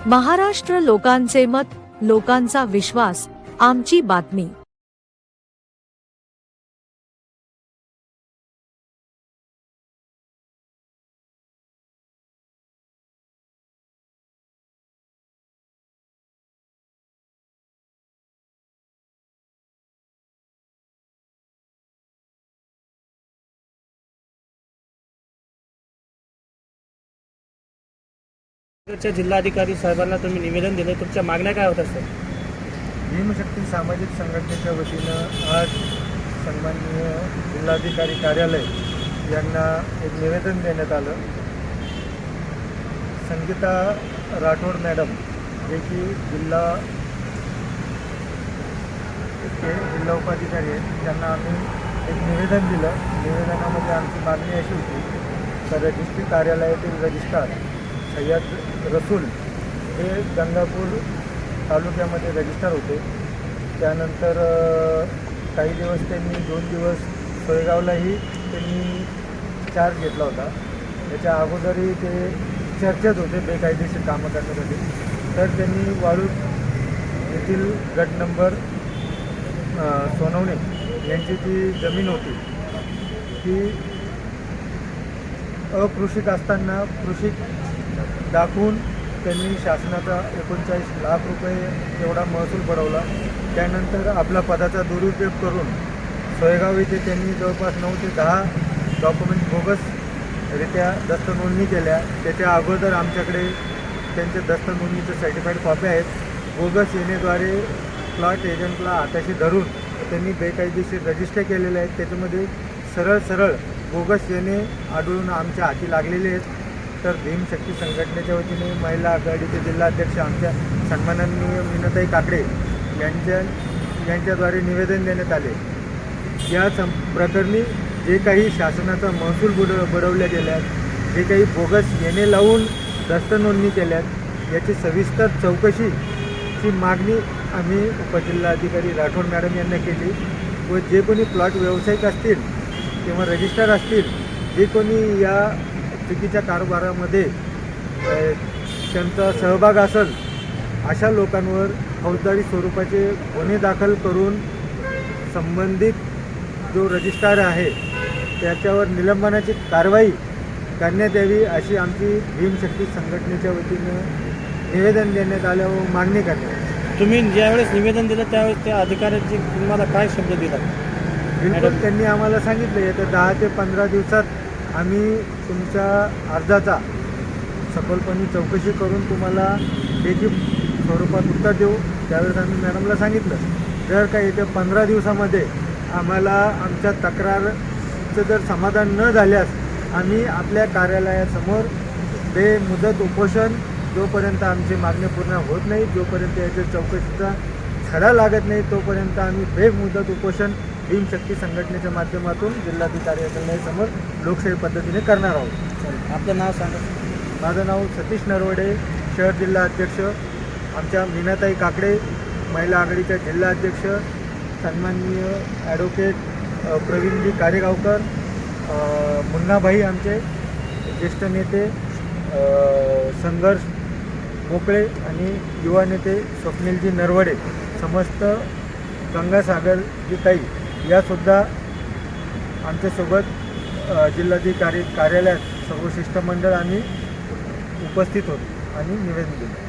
महाराष्ट्र लोकांचे मत, लोकांचा विश्वास, आमची बातमी। जिल्हाधिकारी साहेबांना तुम्ही निवेदन दिले, तुमच्या मागण्या काय होत्या सर? भीमशक्ती सामाजिक संघटनेच्या वतीनं आज सन्माननीय जिल्हाधिकारी कार्यालय यांना एक निवेदन देण्यात आलं। संगीता राठोड मॅडम जे की जिल्हा उपाधिकारी आहेत, त्यांना आम्ही एक निवेदन दिलं। निवेदनामध्ये आमची मागणी अशी होती तर रजिस्ट्री कार्यालयातील रजिस्ट्रार सय्यद रसूल हे गंगापूर तालुक्यामध्ये रजिस्टर होते। त्यानंतर काही दिवस त्यांनी 2 दिवस सोयगावलाही त्यांनी चार्ज घेतला होता। त्याच्या अगोदरही ते चर्चेत होते बेकायदेशीर कामं करण्यासाठी। तर त्यांनी वाळूज येथील गट नंबर सोनवणे यांची जी जमीन होती ती अकृषिक असताना कृषिक दाखवून त्यांनी शासनाचा 39 लाख रुपये एवढा महसूल बुडवला। त्यानंतर आपला पदाचा दुरुपयोग करून सोयगाव येथे त्यांनी जवळपास 9 ते 10 डॉक्युमेंट बोगसरित्या दस्त नोंदणी केल्या। त्याच्या अगोदर आमच्याकडे त्यांचे दस्त नोंदणीचे सर्टिफाईड कॉप्या आहेत। बोगस येणेद्वारे प्लॉट एजंटला हाताशी धरून त्यांनी बेकायदेशीर रजिस्टर केलेले आहेत। त्याच्यामध्ये सरळ बोगस येणे आढळून आमच्या हाती लागलेले आहेत। तर भीमशक्ती संघटनेच्या वतीने महिला आघाडीचे जिल्हाध्यक्ष आमच्या सन्माननीय मीनाताई काकडे यांच्याद्वारे निवेदन देण्यात आले। या प्रकरणी जे काही शासनाचा महसूल बुडवल्या गेल्यात, जे काही बोगस येणे लावून दस्त नोंदणी केल्यात, याची सविस्तर चौकशीची मागणी आम्ही उपजिल्हाधिकारी राठोड मॅडम यांना केली। व जे कोणी प्लॉट व्यावसायिक असतील किंवा रजिस्टर असतील, जे कोणी या चुकीच्या कारभारामध्ये त्यांचा सहभाग असेल, अशा लोकांवर फौजदारी स्वरूपाचे गुन्हे दाखल करून संबंधित जो रजिस्ट्रार आहे त्याच्यावर निलंबनाची कारवाई करण्यात यावी अशी आमची भीमशक्ती संघटनेच्या वतीनं निवेदन देण्यात आलं व मागणी करण्यात आली। तुम्ही ज्यावेळेस निवेदन दिलं त्यावेळेस त्या अधिकाऱ्यांची तुम्हाला काय शब्द दिला? बिलकुल त्यांनी आम्हाला सांगितलं येत्या 10 ते 15 दिवसात आम्ही तुमच्या अर्जाचा सखोलपणे चौकशी करून तुम्हाला लेखी स्वरूपात उत्तर देऊ। त्यावेळेस आम्ही मॅडमला सांगितलं जर का येत्या 15 दिवसामध्ये आम्हाला आमच्या तक्रारचं जर समाधान न झाल्यास आम्ही आपल्या कार्यालयासमोर बेमुदत उपोषण, जोपर्यंत आमची मागणी पूर्ण होत नाही, जोपर्यंत याच्या चौकशीचा छडा लागत नाही, तोपर्यंत आम्ही बेमुदत उपोषण भीमशक्ती संघटनेच्या माध्यमातून जिल्हाधिकारी कार्यालयासमोर लोकशाही पद्धतीने करणार आहोत। आपलं नाव सांगा। माझं नाव सतीश नरवडे, शहर जिल्हा अध्यक्ष। आमच्या मीनाताई काकडे महिला आघाडीच्या जिल्हा अध्यक्ष, सन्माननीय ॲडव्होकेट प्रवीणजी कारेगावकर, मुन्नाभाई आमचे ज्येष्ठ नेते, संघर्ष मोकळे आणि युवा नेते स्वप्नीलजी नरवडे, समस्त गंगासागरजी ताई यासुद्धा आमच्यासोबत जिल्हाधिकारी कार्यालयात सर्व शिष्टमंडळ आम्ही उपस्थित होतो आणि निवेदन दिलं।